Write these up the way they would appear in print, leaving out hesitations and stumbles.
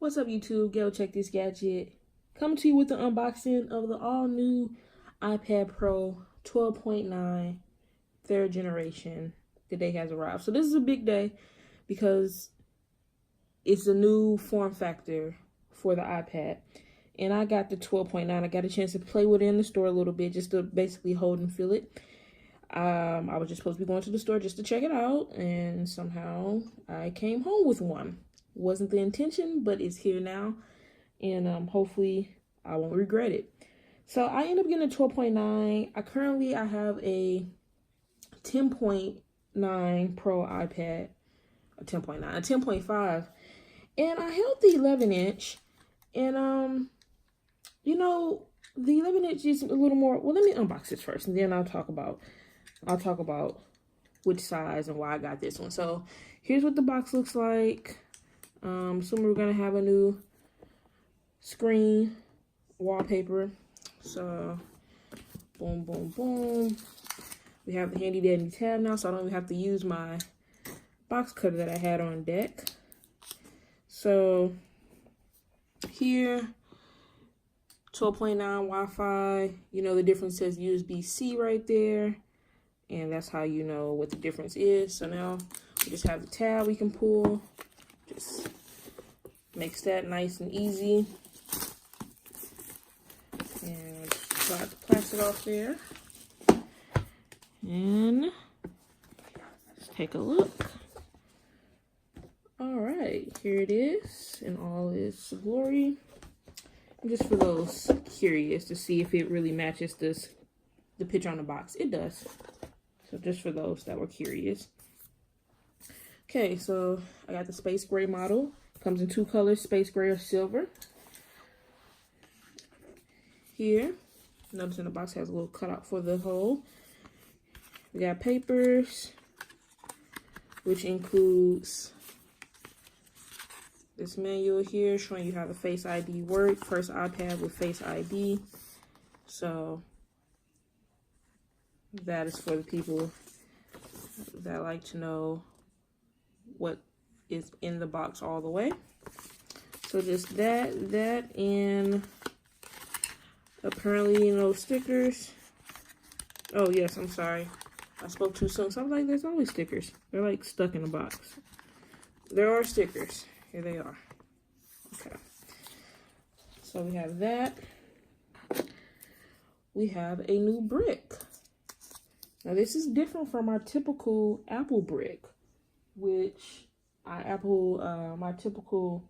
What's up, YouTube? Go check this gadget. Coming to you with the unboxing of the all-new iPad Pro 12.9 third generation. The day has arrived. So this is a big day because it's a new form factor for the iPad. And I got the 12.9. I got a chance to play with it in the store a little bit just to basically hold and feel it. I was just supposed to be going to the store just to check it out, and somehow I came home with one. Wasn't the intention, but it's here now, and hopefully I won't regret it. So I ended up getting a 12.9. I have a 10.9 Pro iPad, a 10.9, a 10.5, and I held the 11-inch, and you know, the 11-inch is a little more. Well, let me unbox this first, and then I'll talk about which size and why I got this one. So here's what the box looks like. Assuming we're gonna have a new screen wallpaper. So boom, boom, boom. We have the handy dandy tab now, so I don't even have to use my box cutter that I had on deck. So here, 12.9 Wi-Fi. You know the difference says USB-C right there, and that's how you know what the difference is. So now we just have the tab we can pull. Just makes that nice and easy. And just slide the plastic off there. And let's take a look. All right, here it is in all its glory. And just for those curious to see if it really matches the picture on the box, it does. So just for those that were curious. Okay, so I got the space gray model. Comes in two colors, space gray or silver. Here, notice in the box has a little cutout for the hole. We got papers, which includes this manual here showing you how the Face ID works. First iPad with Face ID. So that is for the people that like to know what is in the box all the way. So just that, and apparently, you know, stickers. Oh yes, I'm sorry, I spoke too soon. So I was like, there's always stickers. They're like stuck in the box. There are stickers. Here they are. Okay. So we have that. We have a new brick. Now this is different from our typical Apple brick, which my typical,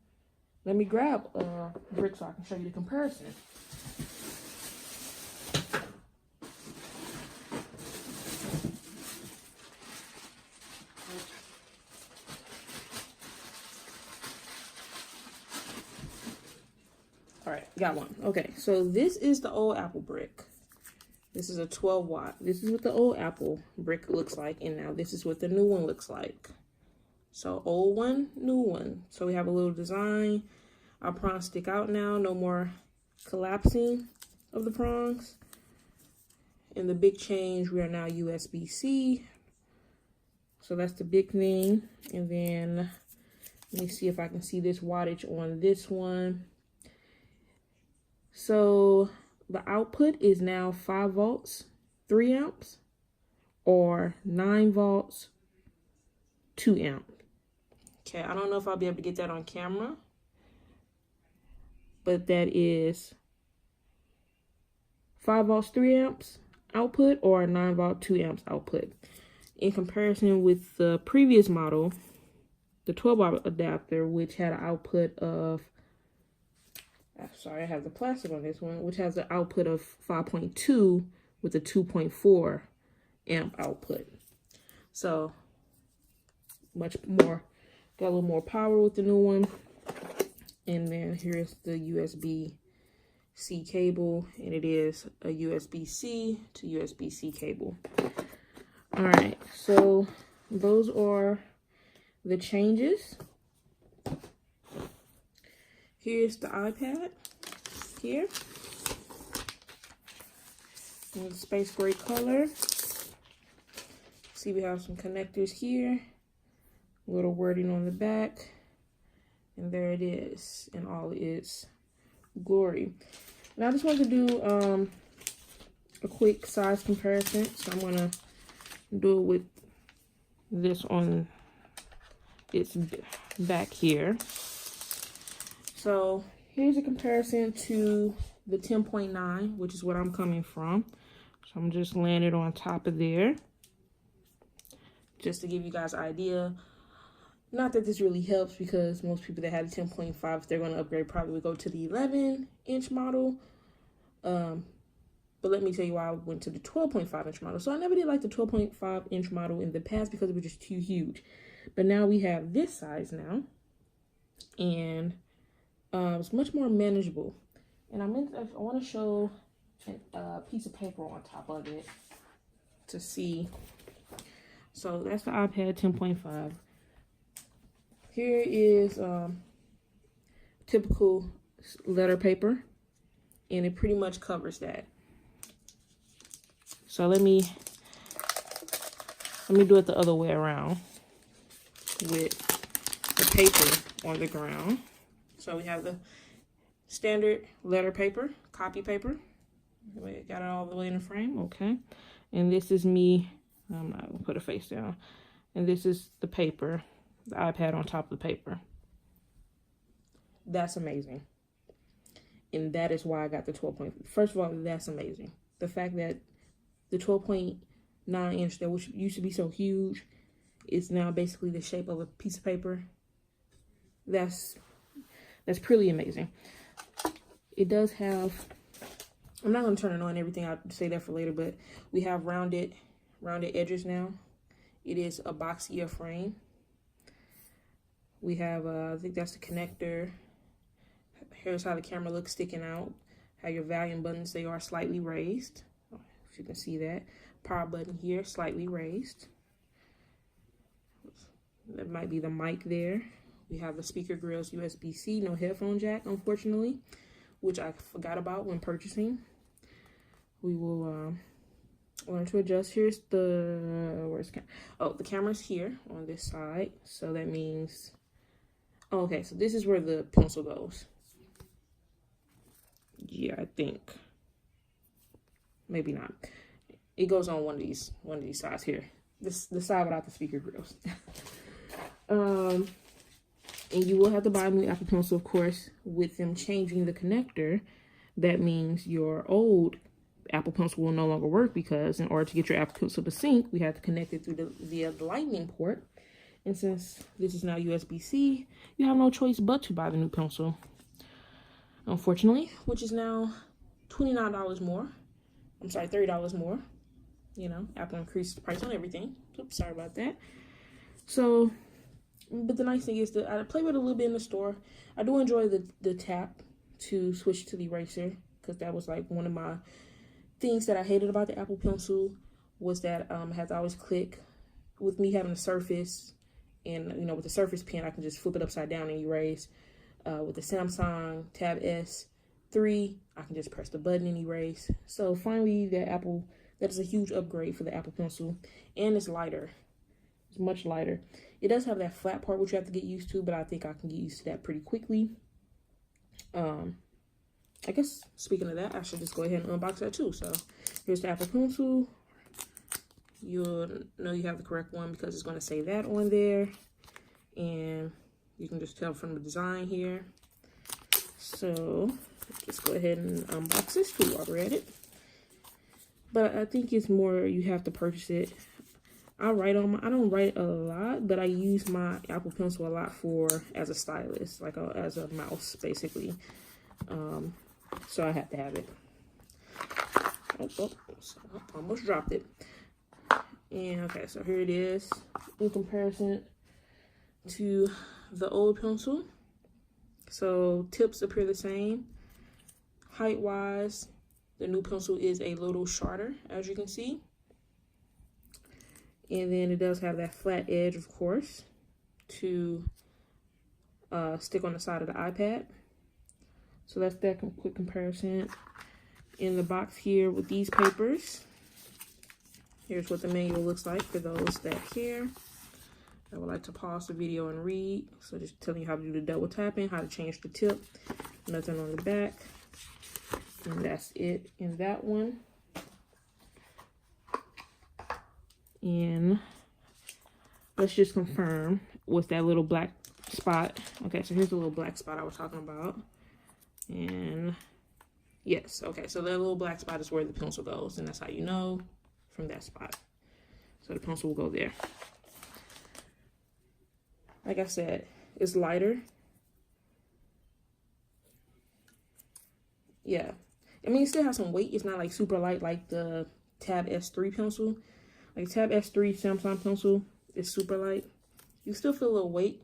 let me grab a brick so I can show you the comparison. All right, got one. Okay, so this is the old Apple brick. This is a 12 watt. This is what the old Apple brick looks like, and now this is what the new one looks like. So old one, new one. So we have a little design. Our prongs stick out now. No more collapsing of the prongs. And the big change, we are now USB-C. So that's the big thing. And then let me see if I can see this wattage on this one. So the output is now 5 volts, 3 amps, or 9 volts, 2 amps. Okay, I don't know if I'll be able to get that on camera, but that is 5 volts, 3 amps output, or 9 volt, 2 amps output. In comparison with the previous model, the 12 volt adapter, which had an output of, sorry, I have the plastic on this one, which has an output of 5.2 with a 2.4 amp output. So much more. Got a little more power with the new one. And then here's the USB-C cable, and it is a USB-C to USB-C cable. All right, so those are the changes. Here's the iPad here in the space gray color. See, we have some connectors here. Little wording on the back. And there it is in all its glory. Now I just want to do a quick size comparison. So I'm gonna do it with this on its back here. So here's a comparison to the 10.9, which is what I'm coming from. So I'm just laying it on top of there, just to give you guys an idea. Not that this really helps, because most people that had a 10.5, if they're going to upgrade, probably would go to the 11-inch model. But let me tell you why I went to the 12.5-inch model. So I never did like the 12.5-inch model in the past because it was just too huge. But now we have this size now, and it's much more manageable. And I want to show a piece of paper on top of it to see. So that's the iPad 10.5. Here is typical letter paper, and it pretty much covers that. So let me do it the other way around with the paper on the ground. So we have the standard letter paper, copy paper. We got it all the way in the frame, okay. And this is me. I'm not gonna put a face down. And this is the paper, the iPad on top of the paper. That's amazing. And that is why I got the 12. First of all, that's amazing. The fact that the 12.9 inch that used to be so huge is now basically the shape of a piece of paper. That's pretty amazing. It does have, I'm not going to turn it on everything, I'll say that for later, but we have rounded edges now. It is a boxier frame. We have, I think that's the connector. Here's how the camera looks sticking out. How your volume buttons, they are slightly raised. If you can see that. Power button here, slightly raised. That might be the mic there. We have the speaker grills, USB-C, no headphone jack, unfortunately, which I forgot about when purchasing. We will learn to adjust. Here's the, the camera's here on this side. So that means, okay, so this is where the pencil goes. Yeah, I think. Maybe not. It goes on one of these sides here. The side without the speaker grills. And you will have to buy a new Apple Pencil, of course. With them changing the connector, that means your old Apple Pencil will no longer work, because in order to get your Apple Pencil to sync, we have to connect it through via the Lightning port. And since this is now USB-C, you have no choice but to buy the new pencil, unfortunately, which is now $29 more. I'm sorry, $30 more. You know, Apple increased the price on everything. Oops, sorry about that. So, but the nice thing is that I play with it a little bit in the store. I do enjoy the tap to switch to the eraser, because that was like one of my things that I hated about the Apple Pencil, was that I had to always click. With me having a Surface, and you know, with the Surface Pen, I can just flip it upside down and erase. With the Samsung Tab S3, I can just press the button and erase. So finally, that is a huge upgrade for the Apple Pencil, and it's lighter. It's much lighter. It does have that flat part, which you have to get used to, but I think I can get used to that pretty quickly. I guess speaking of that, I should just go ahead and unbox that too. So here's the Apple Pencil. You'll know you have the correct one because it's going to say that on there, and you can just tell from the design here. So just go ahead and unbox this too while we're at it. But I think it's more you have to purchase it. I don't write a lot, but I use my Apple Pencil a lot as a stylus, like as a mouse, basically. So I have to have it. Almost dropped it. And okay, so here it is in comparison to the old pencil. So tips appear the same. Height-wise, the new pencil is a little shorter, as you can see. And then it does have that flat edge, of course, to stick on the side of the iPad. So that's that quick comparison. In the box here with these papers, here's what the manual looks like for those that care. I would like to pause the video and read. So just telling you how to do the double tapping, how to change the tip. Nothing on the back. And that's it in that one. And let's just confirm with that little black spot. Okay, so here's the little black spot I was talking about. And yes, okay, so that little black spot is where the pencil goes, and that's how you know from that spot. So the pencil will go there. Like I said, it's lighter. Yeah, I mean, it still has some weight. It's not like super light like the Tab S3 pencil. Like Tab S3 Samsung pencil is super light. You still feel a little weight,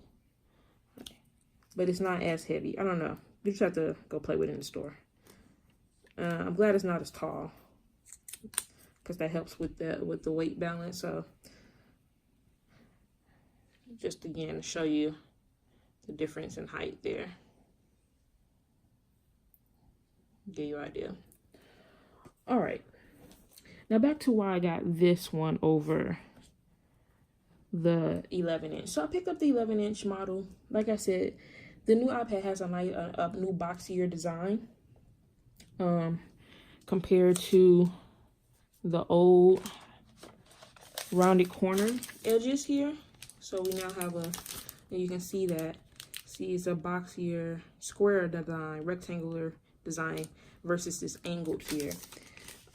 but it's not as heavy. I don't know. You just have to go play with it in the store. I'm glad it's not as tall, because that helps with the weight balance. So just again to show you the difference in height there. Give you an idea. All right. Now back to why I got this one over the 11-inch. So I picked up the 11-inch model. Like I said, the new iPad has a nice, new boxier design compared to the old rounded corner edges here. So we now have and you can see that. See, it's a boxier square design, rectangular design versus this angled here.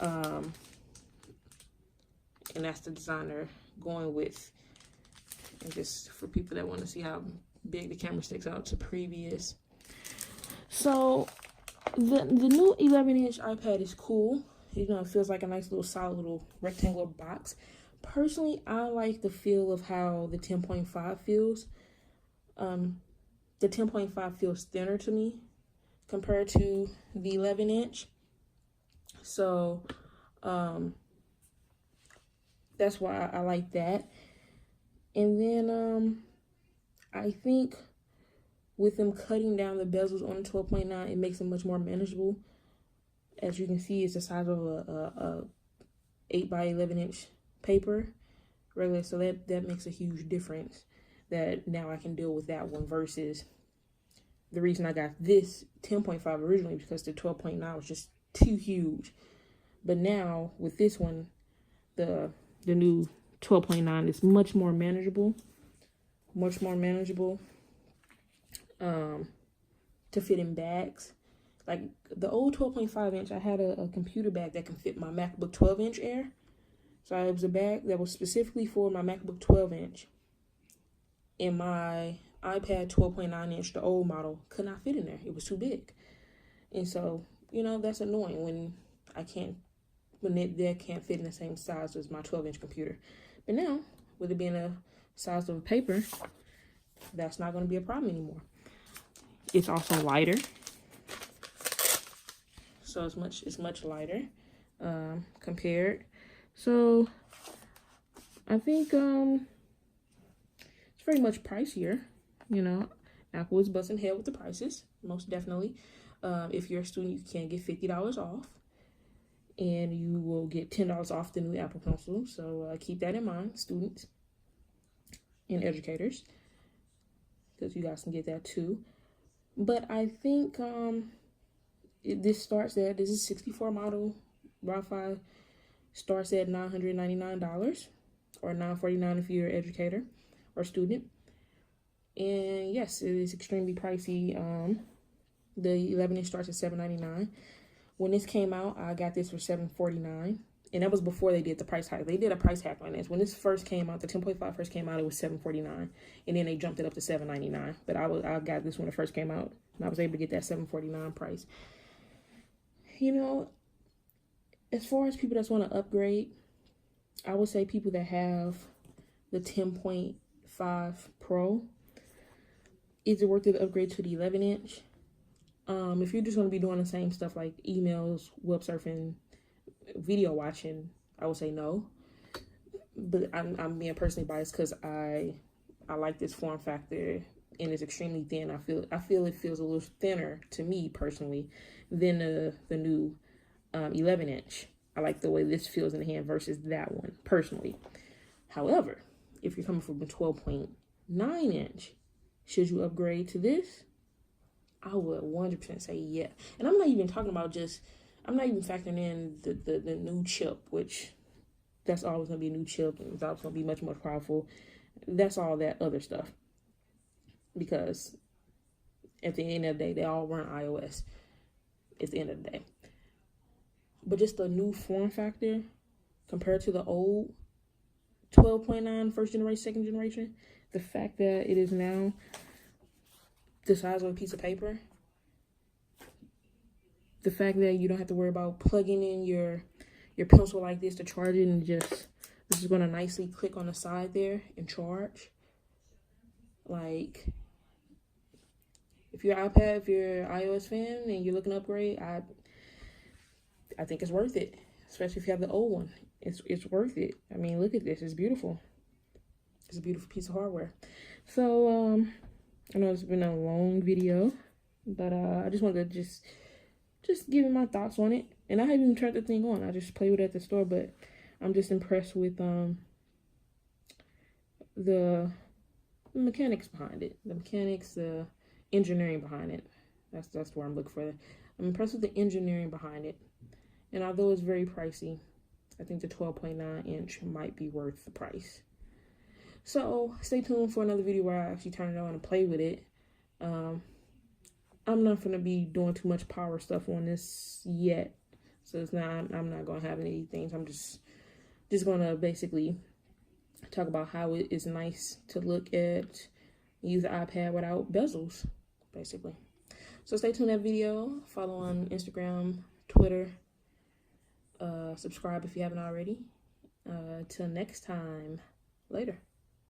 And that's the design they're going with. And just for people that want to see how big the camera sticks out to previous. So the new 11-inch iPad is cool. You know, it feels like a nice little solid little rectangular box. Personally, I like the feel of how the 10.5 feels. The 10.5 feels thinner to me compared to the 11-inch. So that's why I like that. And then I think with them cutting down the bezels on the 12.9, it makes it much more manageable. As you can see, it's the size of a 8 by 11-inch paper, regular. So that makes a huge difference. That now I can deal with that one versus the reason I got this 10.5 originally, because the 12.9 was just too huge. But now with this one, the new 12.9 is much more manageable. Much more manageable to fit in bags. Like the old 12.5 inch, I had a computer bag that can fit my MacBook 12-inch Air. So it was a bag that was specifically for my MacBook 12-inch. And my iPad 12.9 inch, the old model, could not fit in there. It was too big. And so, you know, that's annoying when they can't fit in the same size as my 12-inch computer. But now, with it being a size of a paper, that's not going to be a problem anymore. It's also lighter. So it's much lighter compared. So I think it's very much pricier. You know, Apple is busting head with the prices, most definitely. If you're a student, you can get $50 off. And you will get $10 off the new Apple Pencil. So keep that in mind, students and educators, because you guys can get that too. But I think this is 64 model Wi-Fi, starts at $999 or $949 if you're an educator or student. And yes, it is extremely pricey. The 11-inch starts at $799. When this came out, I got this for $749, and that was before they did the price hike. They did a price hack on this. When this first came out, the 10.5 first came out, it was $749, and then they jumped it up to $799. But I got this when it first came out, and I was able to get that $749 price. You know, as far as people that want to upgrade, I would say people that have the 10.5 Pro, is it worth it to upgrade to the 11-inch? If you're just going to be doing the same stuff like emails, web surfing, video watching, I would say no. But I'm being personally biased because I like this form factor, and it's extremely thin. I feel it feels a little thinner to me personally than the new 11-inch. I like the way this feels in the hand versus that one personally. However, if you're coming from a 12.9 9-inch. Should you upgrade to this? I would 100% say yeah. And I'm not even talking about just, I'm not even factoring in the new chip, which that's always going to be a new chip and it's always going to be much more powerful. That's all that other stuff. Because at the end of the day, they all run iOS at the end of the day. But just the new form factor compared to the old 12.9 first generation, second generation, the fact that it is now the size of a piece of paper, the fact that you don't have to worry about plugging in your pencil like this to charge it, and just this is going to nicely click on the side there and charge. Like, if you're iPad, if you're an iOS fan and you're looking to upgrade, I think it's worth it, especially if you have the old one. It's worth it. I mean, look at this. It's beautiful. It's a beautiful piece of hardware. So, I know it's been a long video, but I just wanted to just give my thoughts on it. And I haven't even tried the thing on. I just played with it at the store, but I'm just impressed with the mechanics behind it. The mechanics, the engineering behind it. That's where I'm looking for. I'm impressed with the engineering behind it. And although it's very pricey, I think the 12.9 inch might be worth the price. So stay tuned for another video where I actually turn it on and play with it. I'm not going to be doing too much power stuff on this yet. So I'm not going to have any things. I'm just going to basically talk about how it is nice to look at, use the iPad without bezels, basically. So stay tuned to that video. Follow on Instagram, Twitter. Subscribe if you haven't already. Till next time. Later.